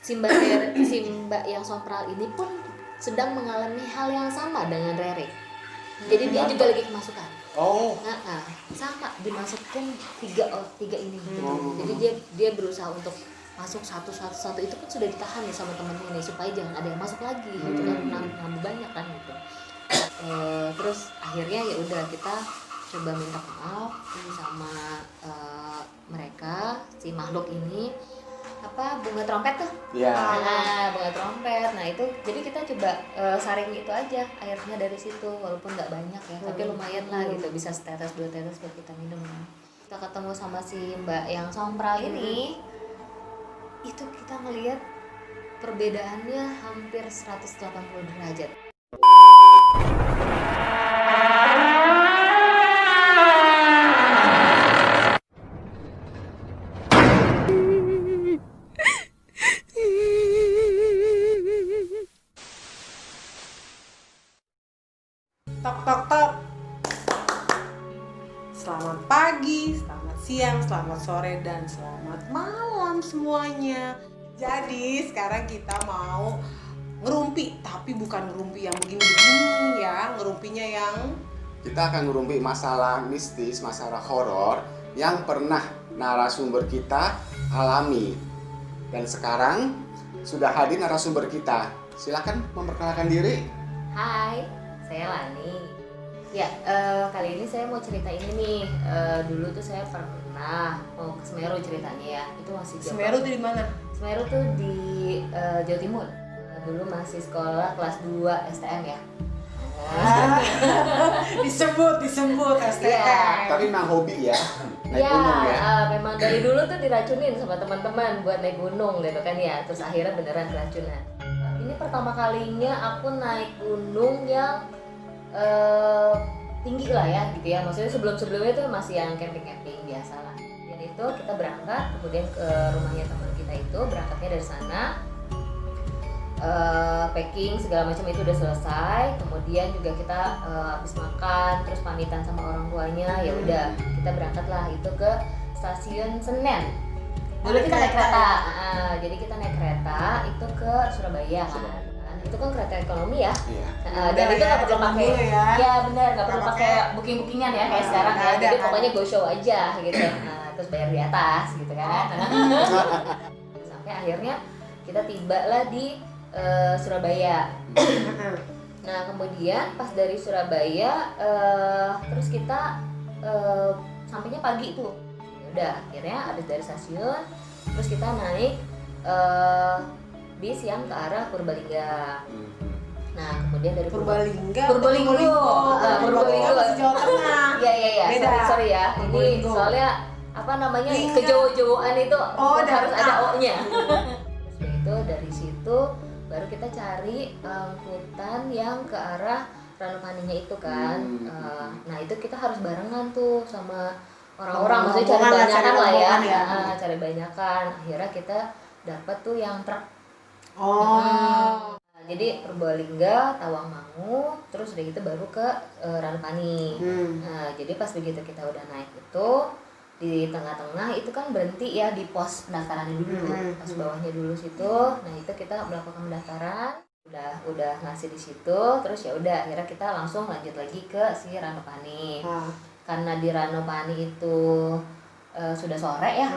si Mbak yang sompral ini pun sedang mengalami hal yang sama dengan Rere. Jadi dia juga lagi kemasukan. Sama dimasukin tiga ini gitu. Jadi dia berusaha untuk masuk satu itu pun sudah ditahan nih sama temennya nih supaya jangan ada yang masuk lagi gitu kan, nambah banyak kan gitu. Terus akhirnya ya udah kita coba minta maaf sama mereka, si makhluk ini bunga trompet tuh. Bunga trompet. Nah itu jadi kita coba saring itu aja airnya dari situ, walaupun nggak banyak ya, tapi lumayan lah gitu, bisa setetes 2 tetes buat kita minum. Kita ketemu sama si Mbak yang sompral ini, itu kita ngelihat perbedaannya hampir 180 derajat. Tok tok tok. Selamat pagi, selamat siang, selamat sore, dan selamat malam semuanya. Jadi sekarang kita mau ngerumpi, tapi bukan ngerumpi yang begini-begini ya. Ngerumpinya yang kita akan ngerumpi masalah mistis, masalah horor yang pernah narasumber kita alami. Dan sekarang sudah hadir narasumber kita. Silakan memperkenalkan diri. Hai, saya Lani. Ya, kali ini saya mau cerita ini nih. Dulu tuh saya pernah mau ke Semeru ceritanya ya. Itu masih jauh. Semeru tuh di mana? Semeru tuh di Jawa Timur. Dulu masih sekolah kelas 2 STM ya. disebut STM. Ya. Tapi memang hobi ya, naik Ya, gunung ya. memang dari dulu tuh diracunin sama teman-teman buat naik gunung gitu kan ya. Terus akhirnya beneran keracunan. Ini pertama kalinya aku naik gunung yang tinggi lah ya gitu ya. Maksudnya sebelumnya tuh masih yang camping biasa lah. Dan itu kita berangkat kemudian ke rumahnya teman kita itu, berangkatnya dari sana. Packing segala macam itu udah selesai, kemudian juga kita habis makan terus pamitan sama orang tuanya, ya udah kita berangkatlah itu ke stasiun Senen. Dulu kita naik kereta, jadi kita naik kereta itu ke Surabaya kan. Itu kan kereta ekonomi ya. Dan itu nggak perlu pakai ya benar, nggak perlu pakai bookingan ya kayak sekarang ya. Jadi pokoknya go show aja gitu. Terus bayar di atas gitu kan. Sampai akhirnya kita tiba lah di Surabaya. Nah kemudian pas dari Surabaya terus kita sampainya pagi tuh. Udah akhirnya habis dari stasiun terus kita naik bis yang ke arah Purbalingga. Nah kemudian dari Purbalingga Jawa Tengah. Iya. Sorry ya. Ini soalnya namanya kejawa-jawaan itu harus ada O-nya. Terus itu dari situ baru kita cari angkutan yang ke arah Ranupaninya itu kan. Nah itu kita harus barengan tuh sama orang-orang, maksudnya cari banyakan lah ya. Cari banyakan. Akhirnya kita dapat tuh yang truk. Jadi Purbalingga, Tawangmangu, terus udah gitu baru ke Ranupani. Nah jadi pas begitu kita udah naik itu, di tengah-tengah itu kan berhenti ya di pos pendaftarannya dulu, pas bawahnya dulu situ. Nah itu kita melakukan pendaftaran, udah ngasih di situ, terus ya udah akhirnya kita langsung lanjut lagi ke si Ranupani. Karena di Ranupani itu sudah sore ya,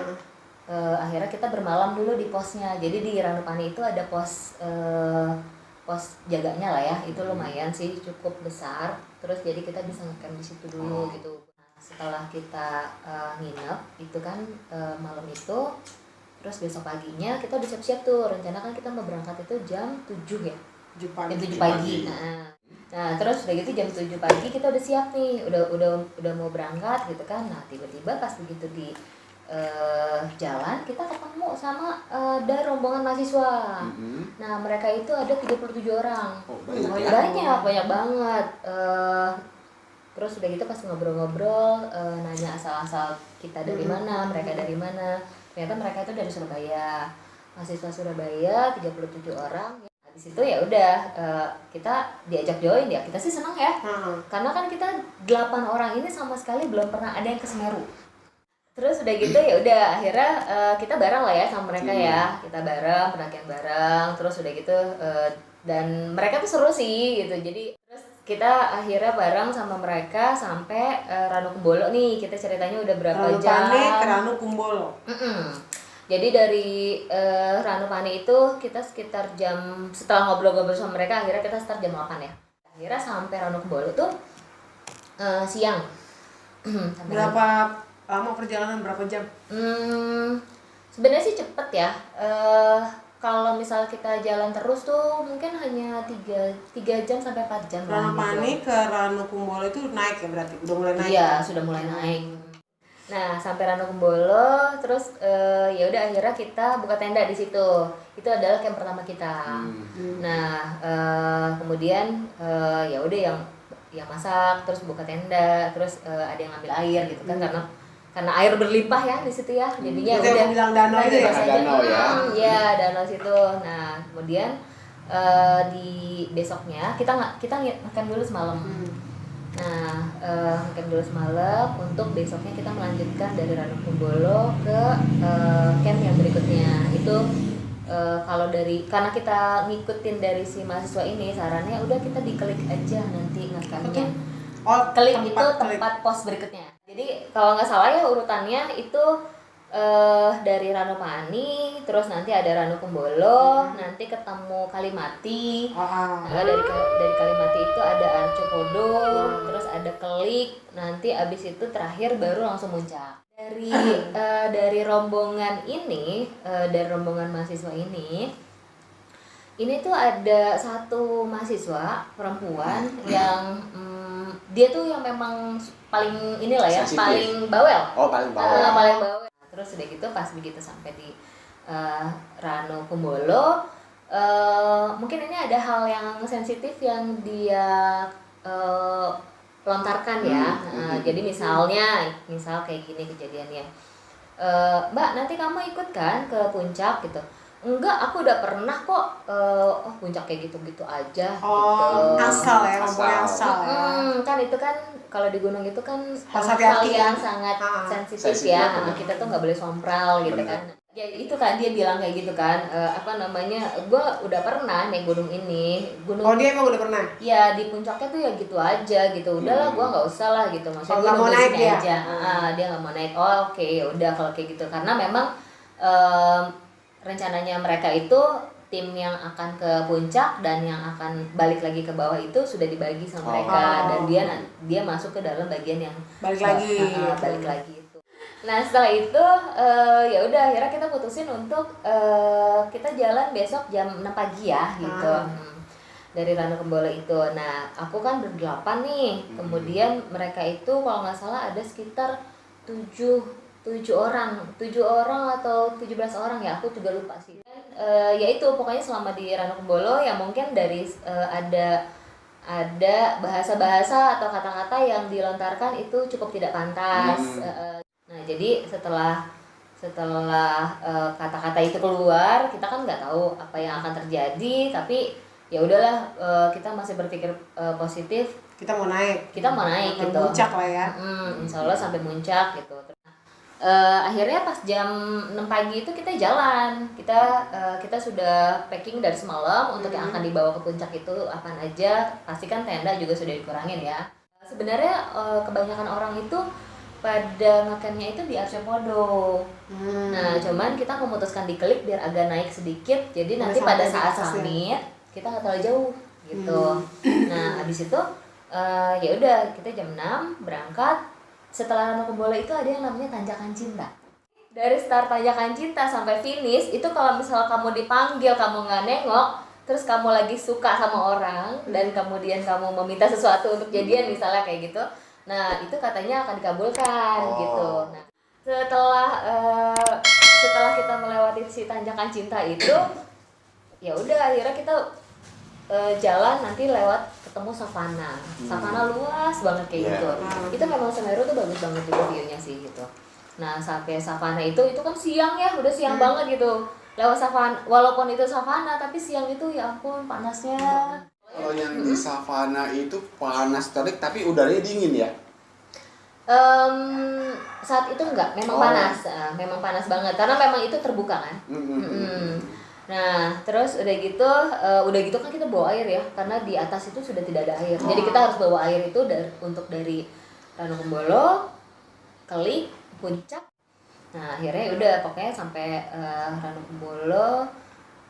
akhirnya kita bermalam dulu di posnya. Jadi di Ranupani itu ada pos jaganya lah ya, itu lumayan sih cukup besar. Terus jadi kita bisa ngecamp di situ dulu gitu. Setelah kita nginep itu kan malam itu, terus besok paginya kita udah siap-siap tuh. Rencana kan kita mau berangkat itu jam 7 ya, jam 7 pagi. Nah terus udah gitu jam 7 pagi kita udah siap nih, udah mau berangkat gitu kan. Nah tiba-tiba pas begitu di jalan kita ketemu sama ada rombongan mahasiswa. Nah mereka itu ada 37 orang. Banyak banget. Terus udah gitu pas ngobrol-ngobrol, nanya asal-asal kita dari mana, mereka dari mana. Ternyata mereka itu dari Surabaya, mahasiswa Surabaya, 37 orang. Habis itu ya udah kita diajak join ya, kita sih senang ya. Karena kan kita 8 orang ini sama sekali belum pernah ada yang ke Semeru. Terus udah gitu ya udah akhirnya kita bareng lah ya sama mereka ya, kita bareng pendakian bareng, terus udah gitu dan mereka tuh seru sih gitu. Jadi terus kita akhirnya bareng sama mereka sampai Ranukumbolo nih. Kita ceritanya udah berapa jam? Ranupane ke Ranukumbolo. Jadi dari Ranupane itu kita sekitar jam, setelah ngobrol-ngobrol sama mereka akhirnya kita start jam 8 ya. Akhirnya sampai Ranukumbolo tuh siang. Berapa lama perjalanan, berapa jam? Sebenarnya sih cepet ya. Kalau misal kita jalan terus tuh mungkin hanya 3 jam sampai 4 jam lah. Ranupane ke Ranukumbolo itu naik ya berarti? Udah mulai naik? Iya, sudah mulai naik. Nah, sampai Ranukumbolo terus ya udah akhirnya kita buka tenda di situ. Itu adalah camp pertama kita. Nah, kemudian ya udah yang masak, terus buka tenda, terus ada yang ngambil air gitu kan karena air berlimpah ya di situ ya. Jadinya Itu yang bilang danau itu ya? Danau ya. Iya, danau situ. Nah, kemudian di besoknya kita ngecamp dulu semalam. Nah, ngecamp dulu semalam untuk besoknya kita melanjutkan dari Ranukumbolo ke camp yang berikutnya. Itu karena kita ngikutin dari si mahasiswa ini, sarannya udah kita diklik aja nanti ngecampnya. Klik itu tempat pos berikutnya. Jadi kalau nggak salah ya urutannya itu dari Ranupane, terus nanti ada Ranukumbolo, nanti ketemu Kalimati. Nah, dari Kalimati itu ada Arcopodo, terus ada Kelik, nanti abis itu terakhir baru langsung muncak. Dari rombongan ini, dari rombongan mahasiswa ini tuh ada satu mahasiswa perempuan yang dia tuh yang memang paling inilah ya, sensitif. paling bawel. Oh, paling bawel. Paling bawel. Terus udah gitu pas begitu sampai di Ranukumbolo, mungkin ini ada hal yang sensitif yang dia lontarkan ya. Jadi misal kayak gini kejadiannya. Mbak, nanti kamu ikut kan ke puncak gitu? Enggak, aku udah pernah kok. Puncak kayak gitu-gitu aja gitu. Asal ya, ngomongnya asal ya. Kan itu kan kalau di gunung itu kan Harus hati-hati yang kan? sangat sensitif Sensitif, ya. betul. Kita tuh nggak boleh sompral gitu kan. Ya itu kan dia bilang kayak gitu kan, gue udah pernah naik gunung ini. Oh, dia emang udah pernah? Ya di puncaknya tuh ya gitu aja gitu. Udahlah, gue nggak usah lah gitu. Maksudnya gue nggak mau nunggu naik sini dia? aja. Dia nggak mau naik. Oh oke, ya udah kalau kayak gitu. Karena memang rencananya mereka itu tim yang akan ke puncak dan yang akan balik lagi ke bawah itu sudah dibagi sama mereka, dan dia masuk ke dalam bagian yang Balik lagi. balik lagi itu. Nah setelah itu ya udah akhirnya kita putusin untuk kita jalan besok jam 6 pagi ya gitu. Dari Ranukumbolo itu. Nah aku kan berdelapan nih, kemudian mereka itu kalau nggak salah ada sekitar 7 orang atau 17 orang ya, aku juga lupa sih. Dan ya itu pokoknya selama di Ranukumbolo ya mungkin dari ada bahasa-bahasa atau kata-kata yang dilontarkan itu cukup tidak pantas. Nah jadi setelah kata-kata itu keluar, kita kan nggak tahu apa yang akan terjadi, tapi ya udahlah, kita masih berpikir positif. Kita mau naik Gitu. puncak lah ya. Insya Allah sampai puncak gitu. Akhirnya pas jam 6 pagi itu kita jalan. Kita sudah packing dari semalam untuk yang akan dibawa ke puncak itu apa aja. Pastikan tenda juga sudah dikurangin ya. Sebenarnya kebanyakan orang itu pada makannya itu di Arcopodo. Nah, cuman kita memutuskan di Kelik biar agak naik sedikit. Jadi nanti pada saat summit kita nggak terlalu jauh gitu. Nah, habis itu ya udah kita jam 6 berangkat. Setelah Ranukumbolo itu ada yang namanya Tanjakan Cinta. Dari start Tanjakan Cinta sampai finish itu kalau misal kamu dipanggil kamu nggak nengok, terus kamu lagi suka sama orang dan kemudian kamu meminta sesuatu untuk jadian misalnya kayak gitu, nah itu katanya akan dikabulkan gitu. Nah setelah kita melewati si Tanjakan Cinta itu ya udah akhirnya kita jalan nanti lewat ketemu savana. Savana luas banget kayak gitu. Itu memang Semeru tuh bagus banget juga view-nya sih gitu. Nah, sampai savana itu kan siang ya, udah siang banget gitu. Lewat savana, walaupun itu savana tapi siang itu ya ampun panasnya. Kalau yang di savana itu panas terik tapi udaranya dingin ya? Saat itu enggak, memang Oh. panas, memang panas banget karena memang itu terbuka kan. Nah, terus udah gitu kan kita bawa air ya, karena di atas itu sudah tidak ada air. Jadi kita harus bawa air itu dari Ranukumbolo, Klik, Puncak. Nah, akhirnya udah pokoknya sampai Ranukumbolo,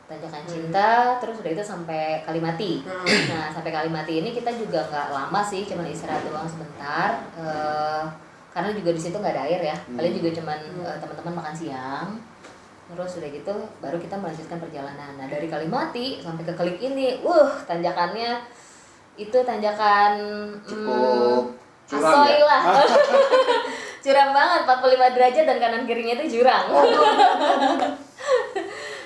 Tanjakan Cinta, terus udah itu sampai Kalimati. Nah, sampai Kalimati ini kita juga nggak lama sih, cuma istirahat doang sebentar. Karena juga di situ nggak ada air ya, paling juga cuman teman-teman makan siang. Terus udah gitu baru kita melanjutkan perjalanan. Nah, dari Kalimati sampai ke Klik ini, tanjakannya itu tanjakan Cukup curam asoy ya? lah. Curam banget, 45 derajat dan kanan kirinya itu jurang.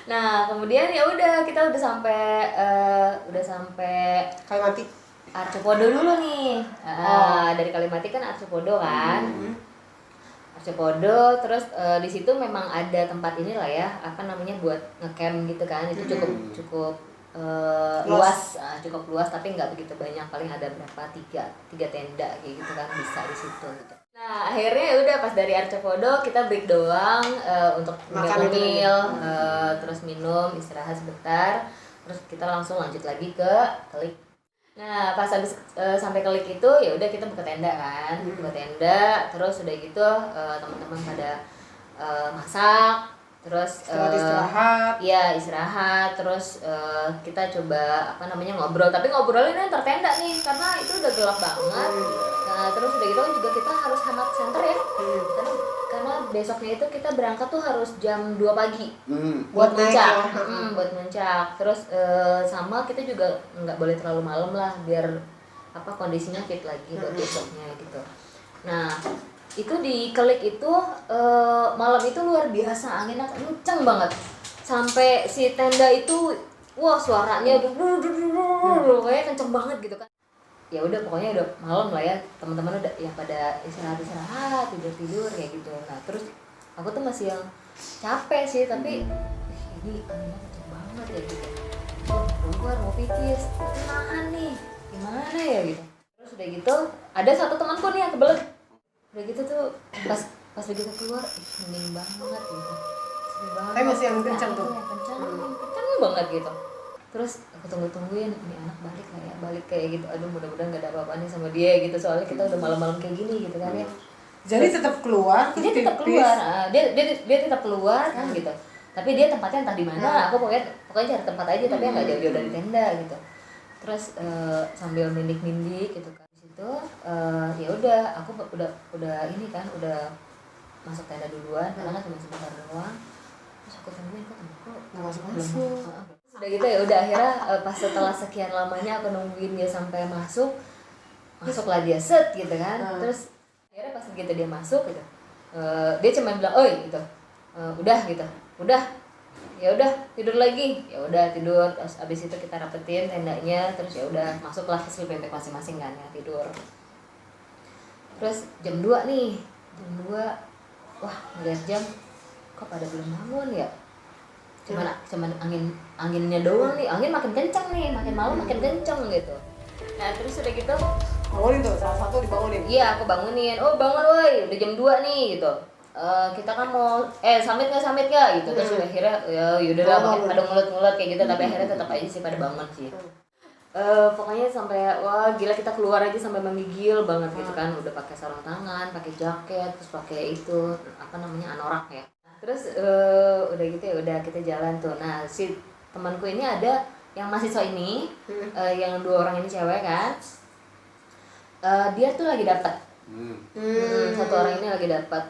Nah, kemudian ya udah kita udah sampai Kalimati. Arcopodo dulu nih. Dari Kalimati kan Arcopodo kan. Arcopodo, terus di situ memang ada tempat inilah ya, apa namanya, buat ngecamp gitu kan. Itu cukup luas, cukup luas tapi nggak begitu banyak, paling ada berapa, tiga tenda kayak gitu kan, bisa di situ gitu. Nah, akhirnya udah pas dari Arcopodo kita break doang untuk Makan ngemil, terus minum, istirahat sebentar, terus kita langsung lanjut lagi ke Klik. Nah, pas habis sampai Klik itu ya udah kita buka tenda kan, buka tenda, terus udah gitu teman-teman pada masak, terus Istirahat. Iya, istirahat, terus kita coba apa namanya ngobrol, tapi ngobrolnya antar tenda nih karena itu udah gelap banget. Nah, terus udah gitu kan juga kita harus hemat senter ya, karena besoknya itu kita berangkat tuh harus jam 2 pagi buat Naik muncak, ya. buat muncak. Terus sama kita juga nggak boleh terlalu malam lah biar apa kondisinya fit lagi buat besoknya gitu. Nah, itu di Klik itu malam itu luar biasa, anginnya kenceng banget sampai si tenda itu suaranya kayak kenceng banget gitu kan. Ya udah pokoknya udah malam lah ya, teman-teman udah ya pada istirahat tidur kayak gitu. Nah, terus aku tuh masih yang capek sih, tapi ini anginnya kenceng banget ya gitu. Keluar mau pipis, nahan nih, gimana ya gitu. Terus udah gitu ada satu temanku nih yang kebelet. Udah gitu tuh pas begitu keluar, hening banget gitu. Sepi banget. Tapi masih yang kencang tuh. Kencang banget gitu. Terus aku tungguin ini anak balik kayak gitu. Aduh, mudah-mudahan gak ada apa-apa nih sama dia gitu, soalnya kita udah malam-malam kayak gini gitu kan ya. Jadi tetap keluar. Dia tetap keluar, dia tetap keluar kan gitu. Tapi dia tempatnya entah di mana. Aku pokoknya cari tempat aja tapi yang nggak jauh-jauh dari tenda gitu. Terus sambil nindik gitu kan. Di situ ya udah aku udah ini kan udah masuk tenda duluan karena cuma sebentar doang. Terus aku tungguin kok Nggak masuk. udah gitu ya udah akhirnya pas setelah sekian lamanya aku nungguin dia sampai masuklah dia set gitu kan. Terus akhirnya pas begitu dia masuk gitu dia cuma bilang oi gitu, udah gitu, udah ya udah tidur lagi, ya udah tidur. Terus abis itu kita rapetin tendanya, terus ya udah masuklah ke sleeping bag masing-masing kan ya, tidur. Terus jam 2 nih, wah ngeliat jam kok pada belum bangun ya, cuman anginnya doang nih, angin makin kencang nih, makin malam makin kencang gitu. Nah, terus udah gitu Bangunin tuh, salah satu dibangunin. iya aku bangunin, bangun woi, udah jam 2 nih gitu. Kita kan mau summit nggak gitu. Terus akhirnya yaudah lah, makin pada ngulet kayak gitu, tapi akhirnya tetap aja sih pada bangun sih. Pokoknya sampai wah gila, kita keluar aja sampai menggigil banget gitu kan, udah pakai sarung tangan, pakai jaket, terus pakai itu apa namanya anorak ya. Terus udah gitu ya udah kita jalan tuh. Nah, si temanku ini ada yang mahasiswa ini, yang 2 orang ini cewek kan, dia tuh lagi dapat. Satu orang ini lagi dapat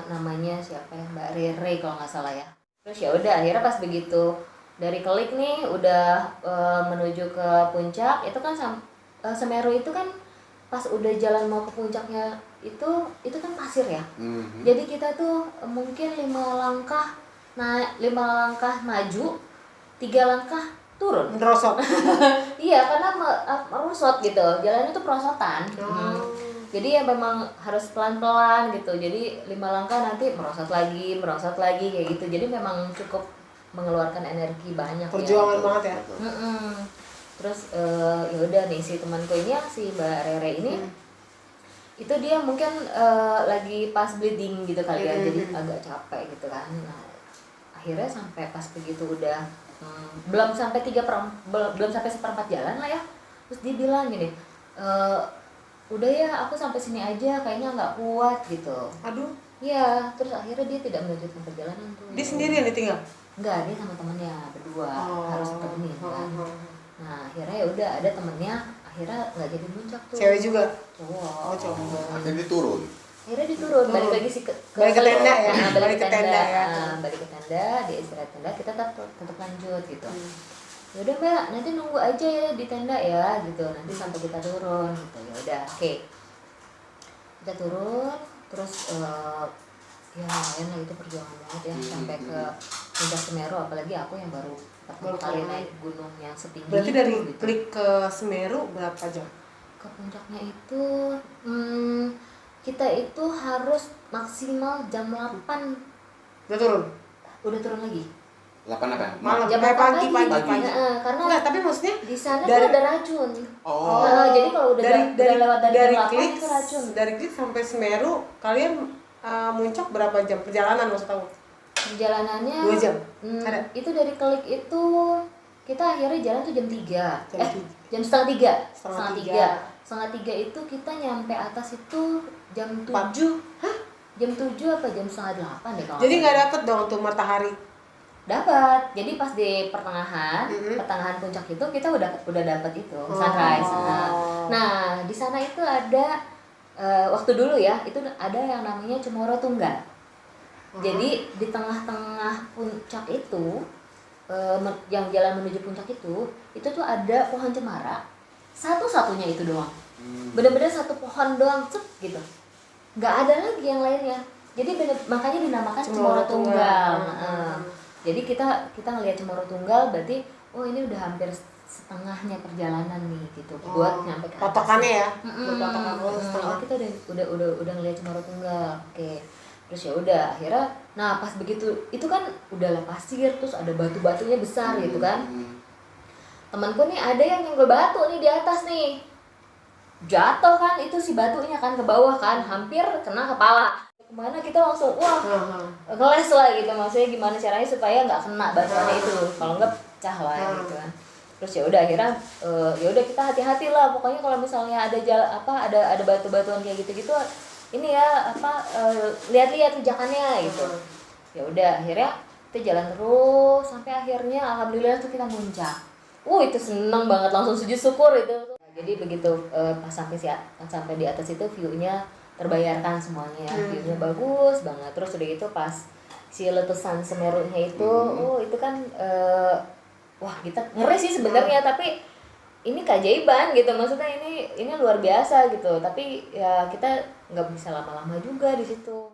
namanya siapa ya, Mbak Rere kalau nggak salah ya. Terus ya udah akhirnya pas begitu dari Klik nih udah menuju ke puncak itu kan Semeru itu kan pas udah jalan mau ke puncaknya itu kan pasir ya. Jadi kita tuh mungkin 5 langkah maju, 3 langkah turun. Merosot. Iya, karena merosot gitu, jalannya tuh perosotan. Jadi ya memang harus pelan-pelan gitu. Jadi 5 langkah nanti merosot lagi kayak gitu. Jadi memang cukup mengeluarkan energi banyak. Perjuangan ya. banget ya. Terus ya udah nih si temanku ini si Mbak Rere ini itu dia mungkin lagi pas bleeding gitu kali ya, jadi agak capek gitu kan. Nah, akhirnya sampai pas begitu udah belum sampai belum sampai seperempat jalan lah ya, terus dia bilang gini, udah ya aku sampai sini aja, kayaknya nggak kuat gitu. Aduh. Iya, terus akhirnya dia tidak melanjutkan perjalanan tuh. Dia sendirian ditinggal? Enggak, dia sama temennya berdua, harus temenin kan. Nah akhirnya ya udah ada temennya, akhirnya nggak jadi muncak tuh. Cewek juga? Cowok. Oh, cowok. Akhirnya dia turun. Akhirnya diturun, balik lagi sih balik ke tenda ya? balik ke tenda ya? balik ke tenda, dia istirahat tenda, kita tetap lanjut gitu. Ya udah mbak, nanti nunggu aja ya di tenda ya gitu, nanti sampai kita turun gitu. Ya udah, oke. Kita turun, terus ya lumayan lah itu perjuangan banget ya, sampai ke puncak Semeru, apalagi aku yang baru pertama kali naik gunung yang setinggi. Berarti dari gitu. Klik ke Semeru berapa jam? Ke puncaknya itu kita itu harus maksimal jam 8 Udah turun? udah turun lagi. 8 apa? Malam, Jam kayak 8 pagi. karena Enggak, tapi maksudnya di sana dari- tuh ada racun. Oh. Jadi kalau udah lewat dari jam 8 Klik itu racun. dari Klik sampai Semeru kalian muncak berapa jam perjalanan maksud aku? Perjalanannya 2 jam? Ada? Itu dari Klik itu kita akhirnya jalan tuh jam 3. Jam Jam setengah 3. Setengah Setengah 3 itu kita nyampe atas itu jam 7. 4. Hah? Jam 7 apa jam setengah 8 deh kalau. Jadi nggak dapet dong tuh matahari? Dapat. Jadi pas di pertengahan puncak itu kita udah dapat itu sunrise. Nah, di sana itu ada waktu dulu ya, itu ada yang namanya Cemoro Tunggal. Jadi di tengah-tengah puncak itu yang jalan menuju puncak itu tuh ada pohon cemara. Satu-satunya itu doang. Bener-bener satu pohon doang, gitu. Nggak ada lagi yang lainnya. Jadi makanya dinamakan Cemoro Tunggal. Jadi kita ngelihat Cemoro Tunggal berarti ini udah hampir setengahnya perjalanan nih gitu buat nyampe ke atas. Patokannya ya? Setengah kita udah ngelihat Cemoro Tunggal. Oke. Terus ya udah akhirnya pas begitu itu kan udah lah pasir, terus ada batu-batunya besar gitu kan. Temanku nih ada yang nyenggol batu nih di atas nih. Jatuh kan itu si batunya kan ke bawah kan, hampir kena kepala. Kemana kita langsung ngeles lah gitu, maksudnya gimana caranya supaya nggak kena batuannya itu, kalau nggak pecah lah gitu kan. Terus ya udah akhirnya ya udah kita hati-hati lah pokoknya kalau misalnya ada batu-batuan kayak gitu-gitu ini ya lihat-lihat pijakannya gitu. Ya udah akhirnya kita jalan terus sampai akhirnya alhamdulillah tuh kita muncak. Itu seneng banget, langsung sujud syukur itu. Jadi begitu pas sampai di atas itu view-nya terbayarkan semuanya, view-nya bagus banget. Terus udah gitu pas si letusan Semerunya itu, itu kan wah kita ngeri sih sebenarnya, tapi ini keajaiban gitu, maksudnya ini luar biasa gitu. Tapi ya kita nggak bisa lama-lama juga di situ.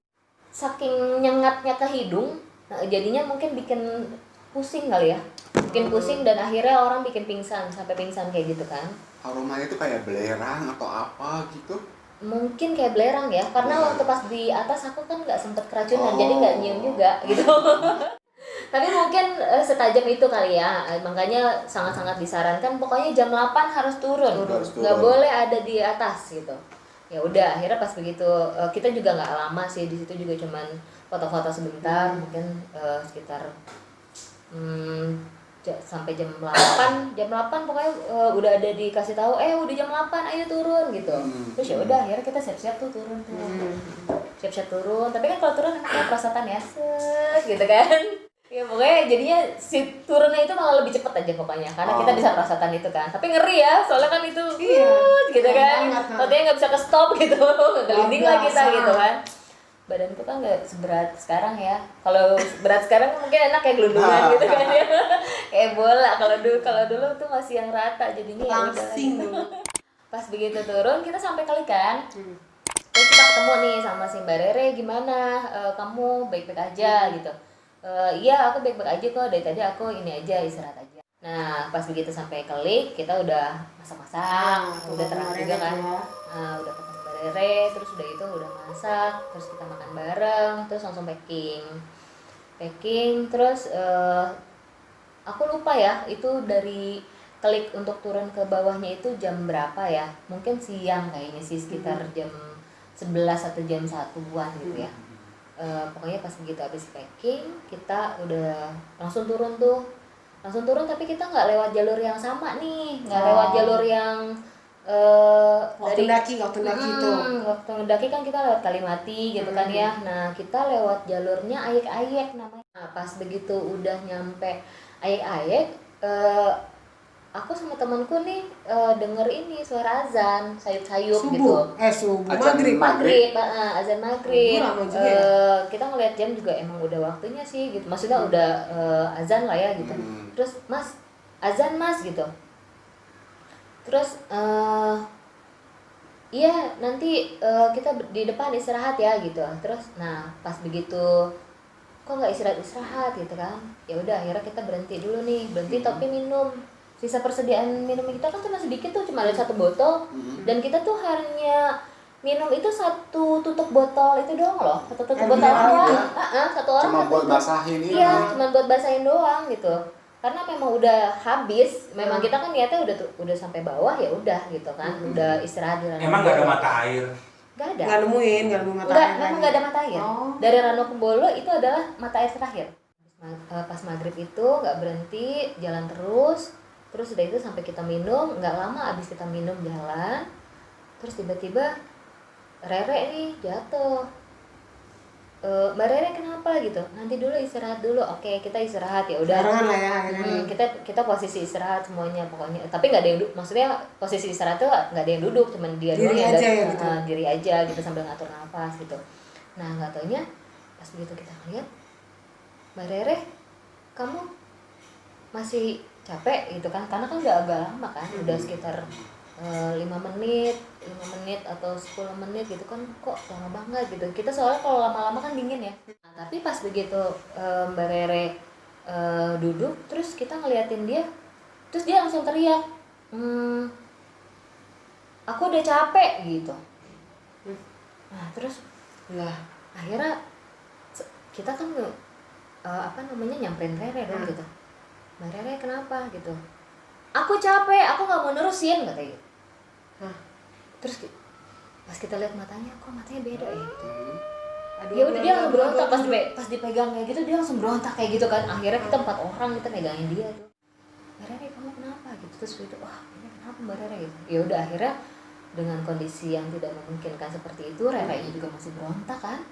Saking nyengatnya ke hidung, jadinya mungkin bikin pusing kali ya, bikin pusing dan akhirnya orang bikin pingsan, sampai pingsan kayak gitu kan. Aromanya itu kayak belerang atau apa gitu? Mungkin kayak belerang ya, karena waktu pas di atas aku kan nggak sempet keracunan, jadi nggak nyium juga gitu. Tapi mungkin setajam itu kali ya, makanya sangat-sangat disarankan pokoknya jam 8 harus turun, nggak boleh ada di atas gitu. Ya udah akhirnya pas begitu kita juga nggak lama sih di situ, juga cuman foto-foto sebentar, mungkin sekitar sampai jam 8 pokoknya udah ada dikasih tahu udah jam 8 ayo turun gitu. Terus ya udah akhirnya kita siap-siap tuh turun tuh. Siap-siap turun, tapi kan kalau turun enak perasaan ya gitu kan. Ya pokoknya jadinya si turunnya itu malah lebih cepet aja pokoknya, karena kita bisa merasakan itu kan. Tapi ngeri ya, soalnya kan itu gitu kan. Katanya nggak bisa ke stop gitu. Gelinding lah kita gitu kan. Badanku kan nggak seberat sekarang ya. Kalau berat sekarang mungkin enak kayak gelundungan gitu kan ya. Kayak bola. Kalau dulu tuh masih yang rata, jadinya langsing dulu. Pas begitu turun kita sampai kali kan. Terus kita ketemu nih sama si Mbak Rere, gimana kamu baik-baik aja gitu. Iya aku baik-baik aja kok, dari tadi aku ini aja istirahat aja. Nah pas begitu sampai Klik kita udah masak-masak, udah terang juga kan. Udah ketemu Mbak Rere, terus udah itu udah masak, terus kita makan bareng, terus langsung packing terus aku lupa ya itu dari Klik untuk turun ke bawahnya itu jam berapa ya, mungkin siang kayaknya sih, sekitar jam atau jam 1-an gitu ya. Pokoknya pas begitu habis packing kita udah langsung turun tapi kita nggak lewat jalur yang sama nih, nggak lewat jalur yang waktu daki itu. Waktu mendaki kan kita lewat Kalimati gitu kan ya. Nah kita lewat jalurnya Ayek-Ayek namanya. Nah, pas begitu udah nyampe Ayek-Ayek, aku sama temanku nih denger ini suara azan sayup-sayup gitu. Subuh, Maghrib. Azan maghrib. Lama juga ya? Kita ngeliat jam juga emang udah waktunya sih gitu. Maksudnya udah azan lah ya gitu. Terus mas, azan mas gitu. Terus iya nanti kita di depan istirahat ya gitu. Terus nah pas begitu kok nggak istirahat gitu kan? Ya udah akhirnya kita berhenti dulu nih, tapi minum. Sisa persediaan minum kita kan cuma sedikit tuh, cuma ada 1 botol dan kita tuh hanya minum itu 1 tutup botol itu doang loh, 1 tutup botol doang. Satu orang cuma buat basahin ini. Iya, cuma buat basahin doang gitu. Karena memang udah habis, memang kita kan niatnya udah sampai bawah ya udah gitu kan, udah istirahat di Rano. Emang nggak ada mata air? Nggak ada. Nggak nemu mata air. Memang nggak ada mata air. Dari Rano ke Bolo itu adalah mata air terakhir. Pas maghrib itu nggak berhenti, jalan terus udah itu sampai kita minum, nggak lama abis kita minum jalan, terus tiba-tiba Rere nih jatuh. Mbak Rere kenapa gitu? Nanti dulu istirahat dulu. Oke, kita istirahat ya udah. Barengan lah ya akhirnya. Kita posisi istirahat semuanya pokoknya. Tapi nggak ada yang maksudnya posisi istirahat tuh nggak ada yang duduk, cuman dia doang yang diri aja gitu sambil ngatur nafas gitu. Nah nggak taunya pas begitu kita lihat Mbak Rere, kamu masih capek gitu kan, karena kan udah agak lama kan, udah sekitar 5 menit atau 10 menit gitu kan, kok lama banget gitu. Kita soalnya kalau lama-lama kan dingin ya. Nah, tapi pas begitu Mbak Rere duduk, terus kita ngeliatin dia, terus dia langsung teriak, aku udah capek gitu. Nah terus lah akhirnya kita kan nyamperin Rere dong gitu. Mbak Rere kenapa gitu? Aku capek, aku nggak mau nerusin katanya gitu. Terus pas kita lihat matanya, kok matanya beda ya gitu. Ya udah dia langsung berontak pas dipegang kayak gitu, dia langsung berontak kayak gitu kan. Akhirnya kita 4 orang kita megangin dia tuh. Mbak Rere kamu kenapa gitu? Terus itu ini kenapa Mbak Rere gitu. Ya udah akhirnya dengan kondisi yang tidak memungkinkan seperti itu, Rere juga masih berontak kan.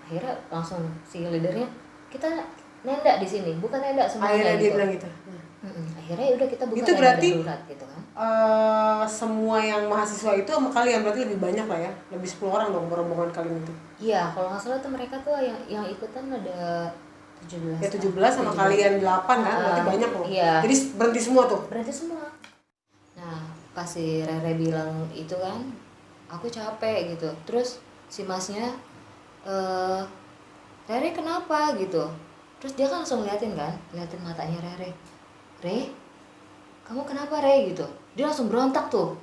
Akhirnya langsung si leadernya, kita nenda di sini, bukan nenda semuanya. Akhirnya dia bilang gitu. Akhirnya udah kita buka itu berarti darurat gitu kan. Semua yang mahasiswa itu sama kalian berarti lebih banyak lah ya, lebih 10 orang dong rombongan kalian itu. Iya, kalau nggak salah tuh mereka tuh yang ikutan ada 17. Ya 17 sama 17. Kalian 8 kan, berarti banyak loh. Iya. Jadi berhenti semua tuh. Berhenti semua. Nah, pas si Rere bilang itu kan, aku capek gitu. Terus si masnya, Rere kenapa gitu? Terus dia kan langsung liatin matanya Rere. Re, kamu kenapa Re gitu? Dia langsung berontak tuh.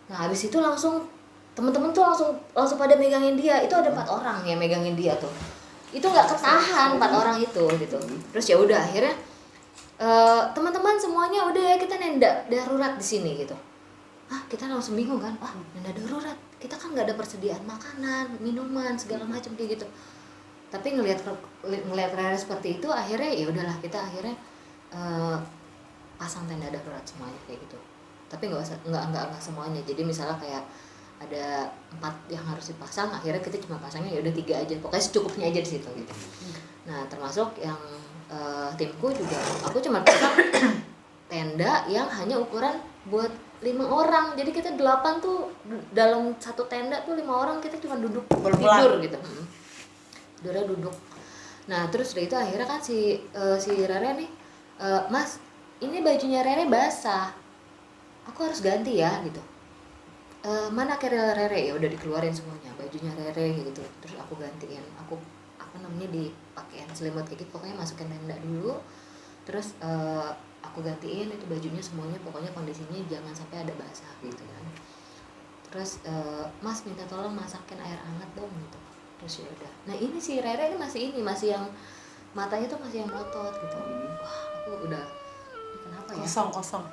Nah habis itu langsung temen-temen tuh langsung pada megangin dia. Itu ada 4 orang yang megangin dia tuh. Itu nggak ketahan 4 orang itu gitu. Terus ya udah akhirnya teman-teman semuanya udah ya kita nenda darurat di sini gitu. Kita langsung bingung kan, nenda darurat. Kita kan nggak ada persediaan makanan, minuman segala macam kayak gitu. Tapi ngelihat Rere seperti itu akhirnya ya udahlah kita akhirnya pasang tenda darurat semuanya kayak gitu. Tapi nggak semuanya. Jadi misalnya kayak ada 4 yang harus dipasang, akhirnya kita cuma pasangnya ya udah 3 aja. Pokoknya secukupnya aja di situ gitu. Nah termasuk yang timku juga, aku cuma pasang tenda yang hanya ukuran buat 5 orang. Jadi kita 8 tuh dalam satu tenda tuh 5 orang kita cuma duduk tidur gitu. Tidurnya duduk. Nah terus udah itu akhirnya kan si Rere nih, Mas, ini bajunya Rere basah, aku harus ganti ya gitu. Mana keril Rere? Ya udah dikeluarin semuanya bajunya Rere gitu. Terus aku gantiin, aku dipakein selimut kayak gitu. Pokoknya masukin tenda dulu. Terus aku gantiin itu bajunya semuanya. Pokoknya kondisinya jangan sampai ada basah gitu kan. Terus Mas minta tolong masakin air hangat dong gitu. Terus ya udah. Nah ini si Rere ini masih yang matanya tuh masih yang melotot gitu. Wah aku udah kenapa ya? Kosong.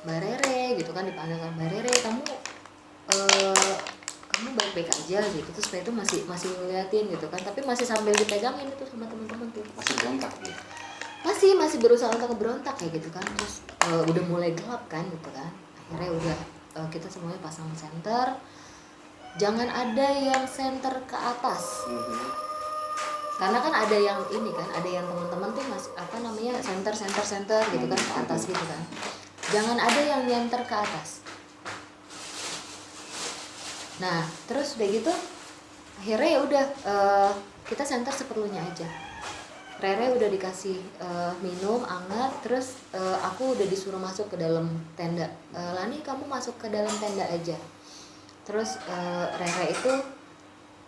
Mbak Rere gitu kan, dipanggil Mbak Rere, kamu kamu baik-baik aja gitu, terus saya itu masih ngeliatin gitu kan, tapi masih sambil dipegangin itu sama teman-teman tuh, Masih berontak ya. masih berusaha untuk berontak kayak gitu kan. Terus udah mulai gelap kan gitu kan, akhirnya udah kita semuanya pasang senter, jangan ada yang senter ke atas. Karena kan ada yang ini kan, ada yang teman-teman tuh masih apa namanya center gitu kan ke atas gitu kan. Jangan ada yang nyenter ke atas. Nah, terus udah gitu akhirnya ya udah kita center seperlunya aja. Rere udah dikasih minum hangat, terus aku udah disuruh masuk ke dalam tenda. Lani, kamu masuk ke dalam tenda aja. Terus Rere itu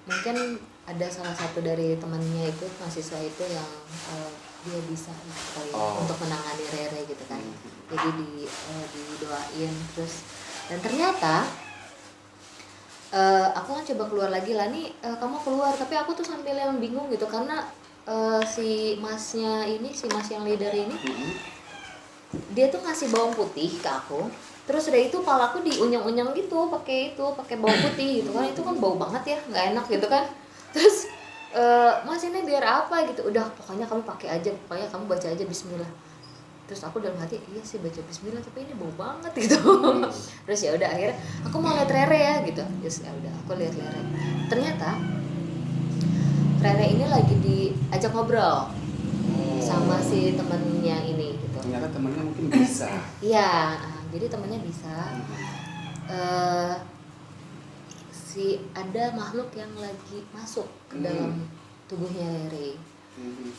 mungkin ada salah satu dari temannya itu, mahasiswa itu yang dia bisa kali untuk menangani Rere gitu kan. Jadi didoain terus, dan ternyata aku kan coba keluar lagi, Lani kamu keluar, tapi aku tuh sambil yang bingung gitu karena si mas yang leader ini dia tuh ngasih bawang putih ke aku, terus udah itu palaku diunyang-unyang gitu pakai bawang putih gitu kan, itu kan bau banget ya, nggak enak gitu kan. Terus mas ini biar apa gitu, udah pokoknya kamu pakai aja, pokoknya kamu baca aja bismillah. Terus aku dalam hati, iya sih baca bismillah tapi ini bau banget gitu. Terus ya udah akhirnya aku mau lihat Rere ya gitu, ya udah aku lihat Rere, ternyata Rere ini lagi diajak ngobrol sama si temennya ini gitu. Ternyata temennya mungkin bisa. Iya, jadi temennya bisa. Ada makhluk yang lagi masuk ke dalam tubuhnya Rere.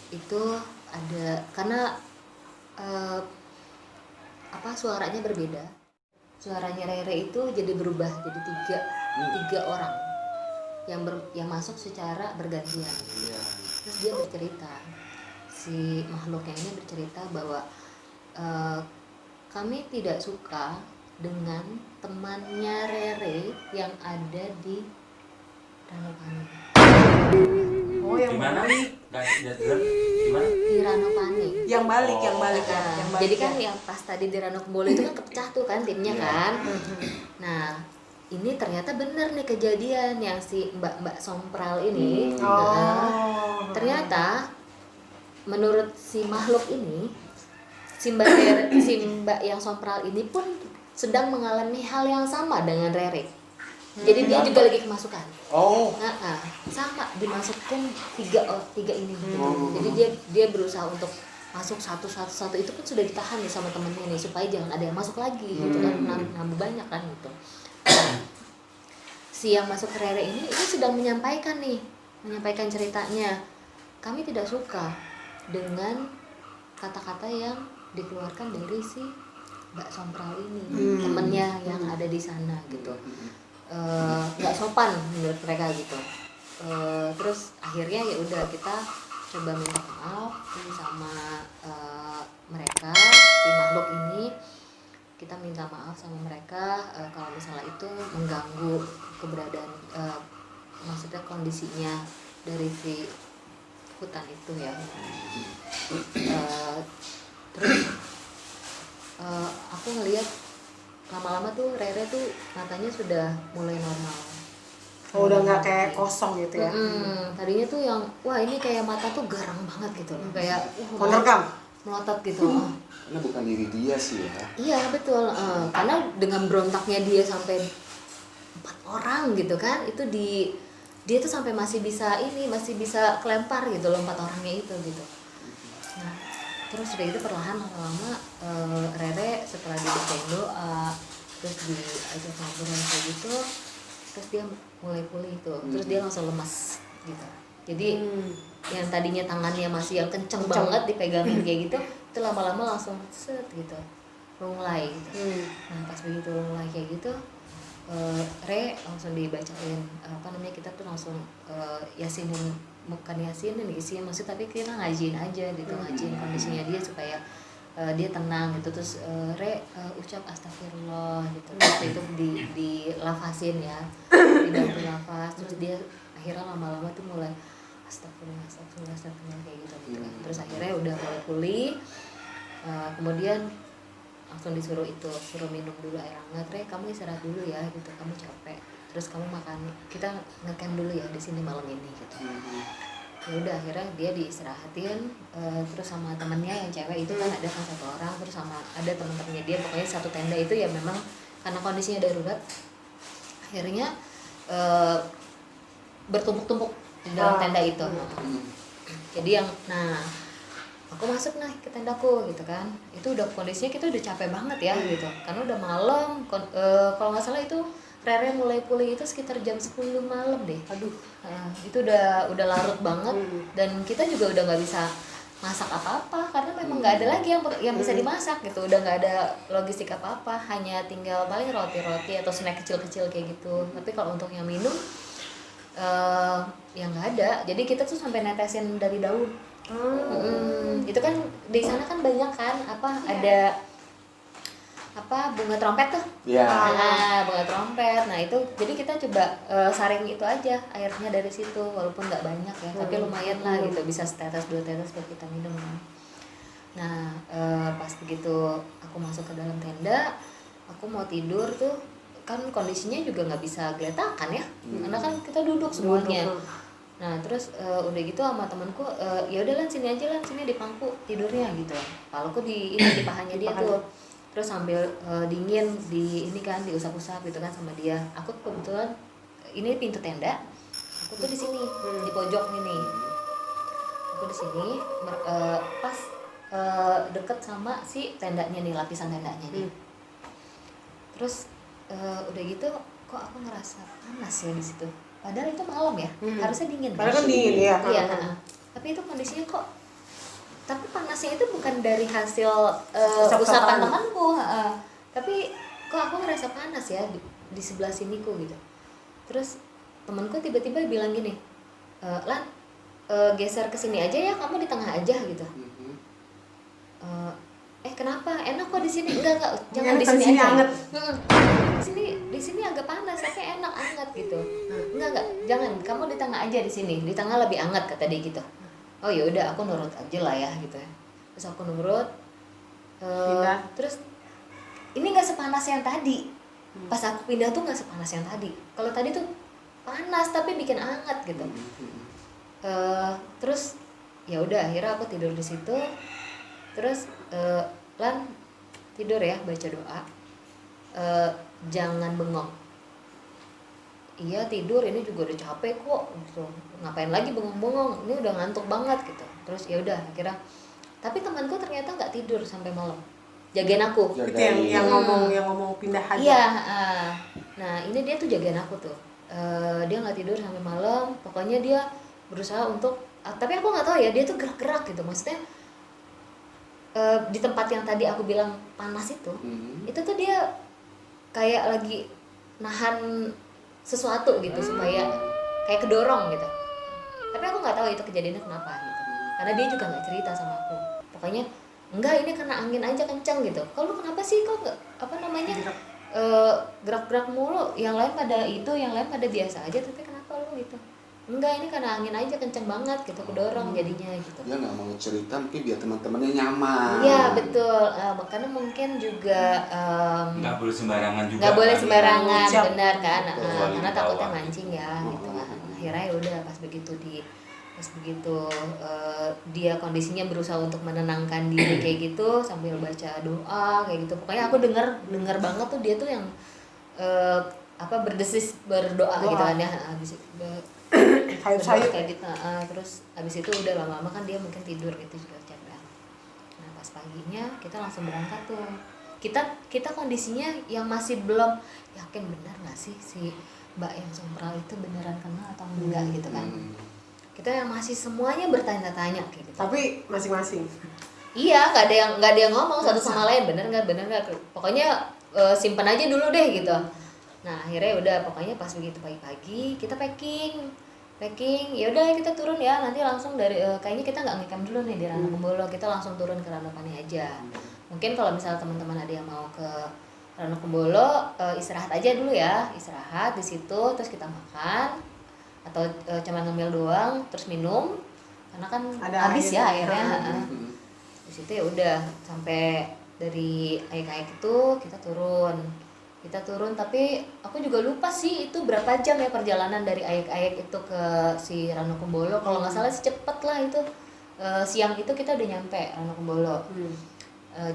Itu ada karena suaranya berbeda. Suaranya Rere itu jadi berubah jadi tiga orang yang masuk secara bergantian. Terus dia bercerita, si makhluknya ini bercerita bahwa kami tidak suka dengan temannya Rere yang ada di Ranupani. Oh, yang Gimana? balik. Gimana? Di Ranupani. Yang balik ya. Jadi kan yang pas tadi di Ranupani itu kan kepecah tuh kan timnya kan. Nah, ini ternyata benar nih kejadian yang si Mbak Sompral ini. Ternyata menurut si makhluk ini, si Mbak yang Sompral ini pun sedang mengalami hal yang sama dengan Rere. Jadi dia juga lagi kemasukan. Sama dimasukin tiga ini gitu. Jadi dia berusaha untuk masuk satu itu pun sudah ditahan nih sama temennya nih supaya jangan ada yang masuk lagi gitu kan, nambah banyak kan gitu. Si yang masuk ke Rere ini sedang menyampaikan ceritanya. Kami tidak suka dengan kata-kata yang dikeluarkan dari si Mbak Sompral ini, temennya yang ada di sana gitu. Nggak sopan menurut mereka gitu. Terus akhirnya ya udah kita coba minta maaf sama mereka, si makhluk ini. Kita minta maaf sama mereka kalau misalnya itu mengganggu keberadaan, maksudnya kondisinya dari si hutan itu ya. Terus aku ngelihat lama-lama tuh Rere tuh matanya sudah mulai normal. Udah nggak kayak kosong gitu ya. Tadinya tuh yang wah ini kayak mata tuh garang banget gitu, kayak menerkam, melotot gitu. Karena bukan diri dia sih ya. Iya betul, karena dengan berontaknya dia sampai 4 orang gitu kan, itu dia tuh sampai masih bisa kelempar gitu loh 4 orangnya itu gitu. Nah terus udah itu perlahan lama-lama Rere setelah dibacain doa, terus diajak ngobrol kayak gitu, terus dia mulai pulih tuh, terus dia langsung lemas gitu. Jadi yang tadinya tangannya masih yang kenceng banget dipegangin kayak gitu, itu lama-lama langsung set gitu, lunglai gitu. Nah pas begitu lunglai kayak gitu, Re langsung dibacain kita tuh langsung yasinin, bukan yasinin isinya maksud, tapi kita ngajiin aja gitu, ngajiin kondisinya dia supaya dia tenang gitu. Terus Re ucap astagfirullah gitu, terus itu dilafasin ya, dibantu lafaz. Terus dia akhirnya lama-lama tuh mulai astagfirullah kayak gitu kan. Terus akhirnya udah mulai pulih. Kemudian langsung disuruh suruh minum dulu air hangat. Kamu istirahat dulu ya gitu, kamu capek, terus kamu makan, kita ngecamp dulu ya di sini malam ini gitu. Ya udah akhirnya dia diistirahatin, terus sama temennya yang cewek itu kan ada kan satu orang, terus sama ada teman-temannya dia, pokoknya satu tenda itu ya memang karena kondisinya darurat akhirnya bertumpuk-tumpuk di dalam tenda itu. Jadi aku masuk ke tendaku gitu kan, itu udah kondisinya kita udah capek banget ya gitu, karena udah malam. Kalau nggak salah itu Rere mulai pulih itu sekitar jam 10 malam deh. Aduh, itu udah larut banget, dan kita juga udah nggak bisa masak apa-apa karena memang nggak ada lagi yang bisa dimasak gitu, udah nggak ada logistik apa-apa, hanya tinggal paling roti-roti atau snack kecil-kecil kayak gitu. Tapi kalau untuk yang minum ya nggak ada, jadi kita tuh sampai netesin dari daun. Itu kan di sana kan banyak kan ada bunga trompet tuh. Bunga trompet. Nah itu jadi kita coba saring itu aja airnya dari situ, walaupun nggak banyak ya, tapi lumayan lah gitu, bisa setetes 2 tetes buat kita minum. Nah pas begitu aku masuk ke dalam tenda, aku mau tidur tuh kan kondisinya juga nggak bisa geletakan ya, karena kan kita duduk semuanya. Nah terus udah gitu sama temanku, ya udah Lan sini aja, Lan sini di pangku tidurnya gitu. Paluku di pahanya dia tuh. Terus sambil dingin diusap-usap gitu kan sama dia. Aku kebetulan ini pintu tenda, aku tuh di sini di pojok ini. Aku di sini pas deket sama si tendanya nih, lapisan tendanya nih. Terus udah gitu kok aku ngerasa panas ya di situ. Padahal itu malam ya, harusnya dingin. Padahal kan dingin ya. Iya. Tapi itu kondisinya kok. Tapi panasnya itu bukan dari hasil usapan temanku, tapi kok aku ngerasa panas ya di sebelah siniku gitu. Terus temanku tiba-tiba bilang gini, Lan geser ke sini aja ya, kamu di tengah aja gitu. Kenapa? Enak kok di sini. Enggak, jangan di sini aja. Di sini agak panas, tapi enak hangat gitu. Enggak, jangan. Kamu di tengah aja di sini. Di tengah lebih hangat kata dia gitu. Oh ya udah, aku nurut aja lah ya gitu ya. Terus aku nurut. Terus ini nggak sepanas yang tadi. Pas aku pindah tuh nggak sepanas yang tadi. Kalau tadi tuh panas tapi bikin hangat gitu. Terus ya udah akhirnya aku tidur di situ. Terus Lan tidur ya, baca doa. Jangan bengong. Iya tidur, ini juga udah capek kok gitu. Ngapain lagi bengong-bengong, ini udah ngantuk banget gitu. Terus ya udah akhirnya, tapi temanku ternyata nggak tidur sampai malam, jagain aku. Itu yang ngomong pindah aja. Iya. Nah ini dia tuh jagain aku tuh. Dia nggak tidur sampai malam. Pokoknya dia berusaha untuk, tapi aku nggak tahu ya, dia tuh gerak-gerak gitu. Maksudnya di tempat yang tadi aku bilang panas itu tuh dia kayak lagi nahan sesuatu gitu supaya kayak kedorong gitu. Tapi aku nggak tahu itu kejadiannya kenapa gitu, karena dia juga nggak cerita sama aku. Pokoknya enggak, ini karena angin aja kencang gitu. Kalau kenapa sih kok nggak gerak-gerak mulu, yang lain pada biasa aja, tapi kenapa lu gitu? Enggak, ini karena angin aja kencang banget gitu, kedorong jadinya gitu. Dia nggak mau cerita mungkin biar teman-temannya nyaman. Iya betul, karena mungkin juga nggak boleh sembarangan juga. Nggak boleh sembarangan, Siap. benar kan? Karena Dibawa. takutnya mancing ya, gitu kan. Akhirnya ya udah pas begitu dia kondisinya berusaha untuk menenangkan diri kayak gitu sambil baca doa kayak gitu. Pokoknya aku dengar banget tuh dia tuh yang berdesis berdoa gitu kan ya. Habis Sayup-sayup kayak gitu. Terus habis itu udah lama-lama kan dia mungkin tidur gitu, juga capek. Nah pas paginya kita langsung berangkat tuh. Kita kondisinya yang masih belum yakin benar nggak sih si Mbak yang sompral itu beneran kenal atau enggak gitu kan. Kita yang masih semuanya bertanya-tanya kayak gitu. tapi masing-masing. Iya, nggak ada yang ngomong satu sama lain, bener nggak, pokoknya simpan aja dulu deh gitu. Nah akhirnya udah, pokoknya pas begitu pagi-pagi kita packing, ya udah kita turun ya, nanti langsung dari kayaknya kita nggak ngecamp dulu nih di Ranu Kumbolo, kita langsung turun ke Ranupani aja. Mungkin kalau misalnya teman-teman ada yang mau ke Ranu Kumbolo, istirahat aja dulu ya, istirahat di situ, terus kita makan atau cuma ngemil doang, terus minum, karena kan Ada habis air. ya airnya. Di situ ya udah sampai dari ayak-ayak itu kita turun tapi aku juga lupa sih itu berapa jam ya perjalanan dari ayak-ayak itu ke si Ranukumbolo. Kalau nggak salah sih cepet lah itu. Siang itu kita udah nyampe Ranukumbolo.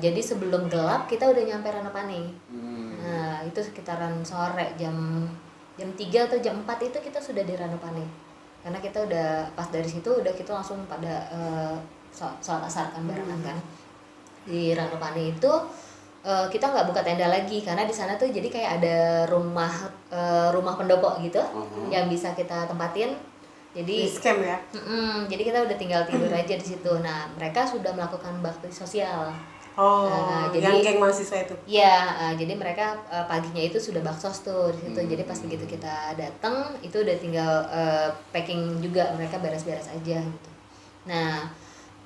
Jadi sebelum gelap kita udah nyampe Ranupane. Nah itu sekitaran sore jam 3 atau jam 4 itu kita sudah di Ranupane. Karena kita udah pas dari situ udah kita langsung pada sholat asar kan barengan kan. Di Ranupane itu kita nggak buka tenda lagi karena di sana tuh jadi kayak ada rumah pendopo gitu yang bisa kita tempatin. Jadi scam ya. Jadi kita udah tinggal tidur aja di situ. Nah mereka sudah melakukan bakti sosial. Jadi yang geng mahasiswa itu. Iya, jadi mereka paginya itu sudah baksos tuh di situ. Jadi pas begitu kita datang itu udah tinggal packing juga, mereka beres-beres aja gitu. Nah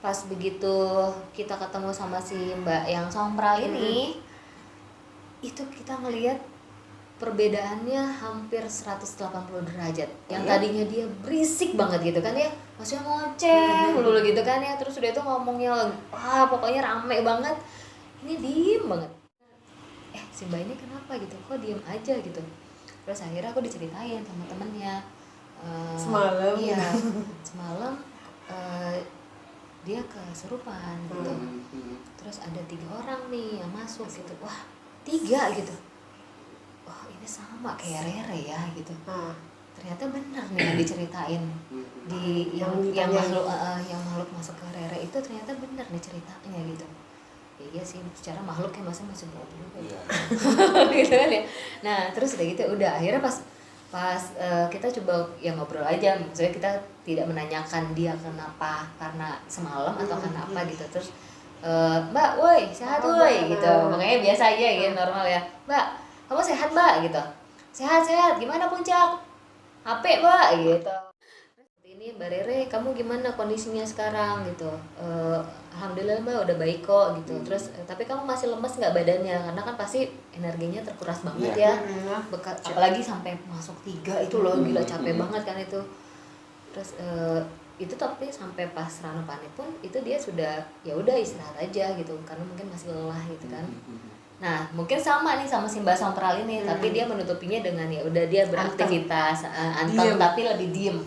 pas begitu kita ketemu sama si Mbak yang sompral ini, itu kita ngelihat perbedaannya hampir 180 derajat. Yang tadinya dia berisik banget gitu kan ya, maksudnya ngoceh dulu gitu kan ya, terus udah itu ngomongnya pokoknya rame banget. Ini diem banget. Si Mbak ini kenapa gitu, kok diem aja gitu. Terus akhirnya aku diceritain sama temennya, semalam iya semalam dia kesurupan gitu. Terus ada 3 orang nih yang masuk gitu. Wah 3 gitu. Wah ini sama kayak Rere ya gitu. Ternyata benar nih yang diceritain di yang makhluk masuk ke Rere itu, ternyata benar nih ceritanya gitu. Ya, iya sih secara makhluk kayak masih bohong juga gitu kan ya. Nah terus udah gitu udah akhirnya pas kita coba ya ngobrol aja, maksudnya kita tidak menanyakan dia kenapa karena semalam atau karena apa gitu. Terus Mbak, woi sehat woi gitu, makanya biasa aja gitu normal ya. Mbak kamu sehat Mbak gitu, sehat gimana puncak HP Mbak gitu. Ini Mbak Rere kamu gimana kondisinya sekarang gitu. Alhamdulillah Mbak udah baik kok gitu. Terus tapi kamu masih lemes nggak badannya, karena kan pasti energinya terkuras banget ya. Apalagi sampai masuk 3 itu loh, gila capek banget kan itu. Terus itu tapi sampai pas Ranupane pun itu dia sudah ya udah istirahat aja gitu karena mungkin masih lelah gitu kan. Nah mungkin sama nih sama si Mbak Sompral ini, tapi dia menutupinya dengan ya udah dia beraktivitas anteng tapi lebih diem.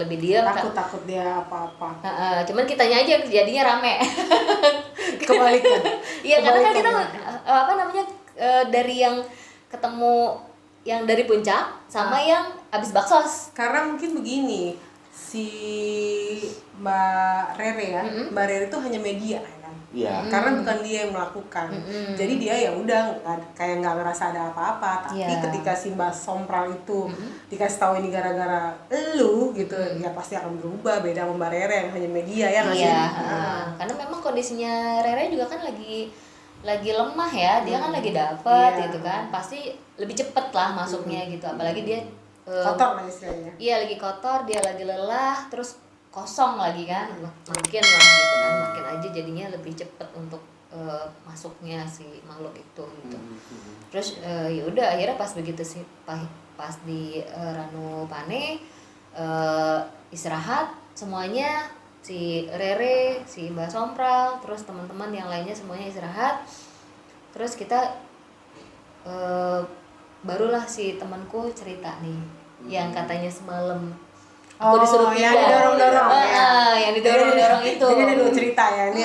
Lebih diem, takut dia apa-apa. Cuman kitanya aja jadinya rame. Kebalikan. Iya karena kan kita dari yang ketemu yang dari puncak sama yang abis baksos. Karena mungkin begini, si Mbak Rere ya, Mbak Rere itu hanya media kan. Iya. Karena bukan dia yang melakukan. Jadi dia ya udah kayak nggak ngerasa ada apa-apa. Tapi ketika si Mbak Sompral itu dikasih tahu ini gara-gara elu gitu, ya pasti akan berubah. Beda sama Mbak Rere yang hanya media ya nggak sih? Karena memang kondisinya Rere juga kan lagi lemah ya, dia kan lagi dapet gitu kan, pasti lebih cepet lah masuknya gitu. Apalagi dia kotor lah istilahnya. Iya lagi kotor, dia lagi lelah, terus kosong lagi kan, makin lah gitu kan, makin aja jadinya lebih cepet untuk masuknya si makhluk itu gitu. Terus ya udah akhirnya pas begitu sih pas di Ranupane istirahat semuanya, si Rere, si Mbak Sompral, terus teman-teman yang lainnya semuanya istirahat. Terus kita barulah si temanku cerita nih yang katanya semalam aku disuruh pindah, yang didorong-dorong yang didorong-dorong itu. Jadi ada 2 cerita ya, ini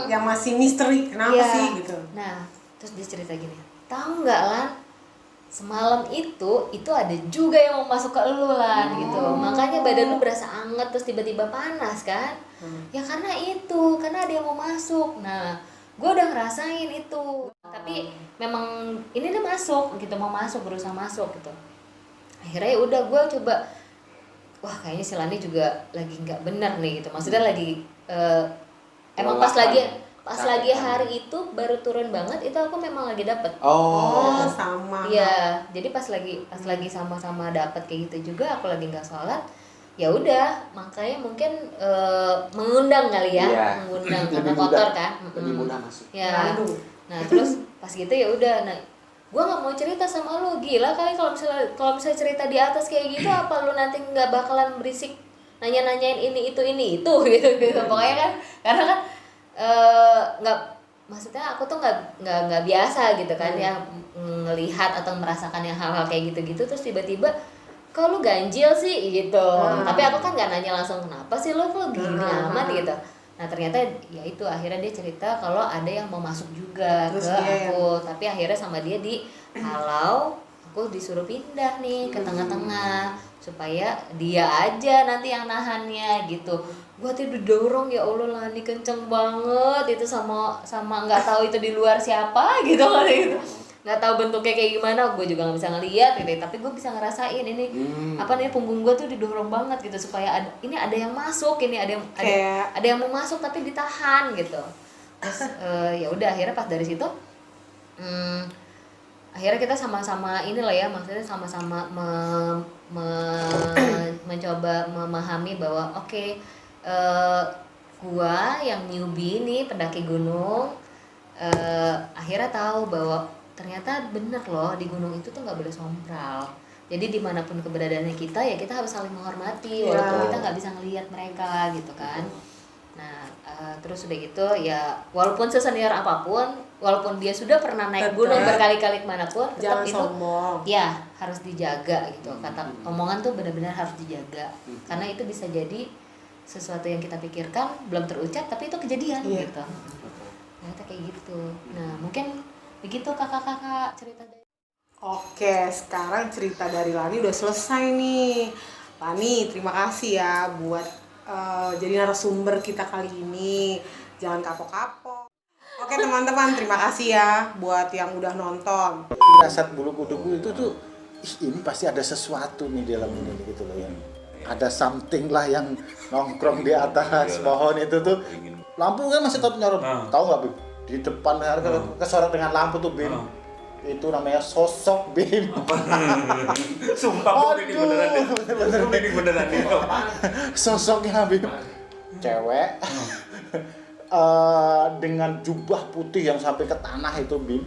yang masih misteri kenapa sih gitu. Nah terus dia cerita gini, tahu nggak Lan, semalam itu ada juga yang mau masuk ke lu Lan gitu, makanya badan lu berasa anget terus tiba-tiba panas kan. Ya karena ada yang mau masuk. Nah gue udah ngerasain itu, tapi memang ini udah masuk gitu, mau masuk, berusaha masuk gitu. Akhirnya udah gue coba, wah kayaknya si Lani juga lagi nggak benar nih gitu, maksudnya lagi emang pas lagi hari itu baru turun banget itu aku memang lagi dapet. Sama. Iya, jadi pas lagi sama-sama dapet kayak gitu juga, aku lagi nggak sholat. Ya udah, makanya mungkin mengundang kali ya, mengundang karena kotor kan. Lebih mudah masuk. Ya. Nah terus pas gitu ya udah, nah gue nggak mau cerita sama lu, gila kali kalau misalnya cerita di atas kayak gitu, apa lu nanti nggak bakalan berisik nanyain ini itu gitu pokoknya kan, karena kan nggak maksudnya aku tuh nggak biasa gitu kan ya ngelihat atau merasakan yang hal-hal kayak gitu-gitu, terus tiba-tiba kok lu ganjil sih gitu. Tapi aku kan nggak nanya langsung kenapa sih lu kok gini amat gitu. Nah ternyata ya itu akhirnya dia cerita kalau ada yang mau masuk juga Terus ke dia aku, tapi akhirnya sama dia dihalau, aku disuruh pindah nih ke tengah-tengah supaya dia aja nanti yang nahannya gitu. Gua tuh didorong, ya Allah Lani kenceng banget itu sama nggak tahu itu di luar siapa gitu kan gitu. Nggak tahu bentuknya kayak gimana, gue juga nggak bisa ngeliat gitu, tapi gue bisa ngerasain ini apa nih, punggung gue tuh didorong banget gitu supaya ini ada yang masuk, ini ada yang mau masuk tapi ditahan gitu. Terus ya udah akhirnya pas dari situ akhirnya kita sama-sama inilah ya, maksudnya sama-sama mencoba memahami bahwa oke, gua yang newbie nih pendaki gunung akhirnya tahu bahwa ternyata bener loh di gunung itu tuh nggak boleh sompral. Jadi dimanapun keberadaannya kita ya kita harus saling menghormati walaupun kita nggak bisa ngelihat mereka gitu kan. Nah terus udah gitu ya, walaupun sesenior apapun, walaupun dia sudah pernah naik gunung berkali-kali kemanapun, tetap itu sombong. ya harus dijaga gitu. Kata omongan tuh benar-benar harus dijaga karena itu bisa jadi sesuatu yang kita pikirkan belum terucap tapi itu kejadian gitu. Ternyata kayak gitu. Nah mungkin begitu kakak-kakak cerita dari. Oke, sekarang cerita dari Lani udah selesai nih. Lani, terima kasih ya buat jadi narasumber kita kali ini. Jangan kapok-kapok. Oke teman-teman, terima kasih ya buat yang udah nonton. Firasat bulu kuduku itu tuh, ini pasti ada sesuatu nih di dalam ini gitu loh ya. Ada something lah yang nongkrong di atas pohon itu tuh. Lampu kan masih tetap nyorot. Tahu nggak, Bim? Di depan kesorot dengan lampu tuh, Bim. Itu namanya sosok, Bim. Sumpah ini beneran nih. Sosoknya, Bim. Cewek dengan jubah putih yang sampai ke tanah itu, Bim.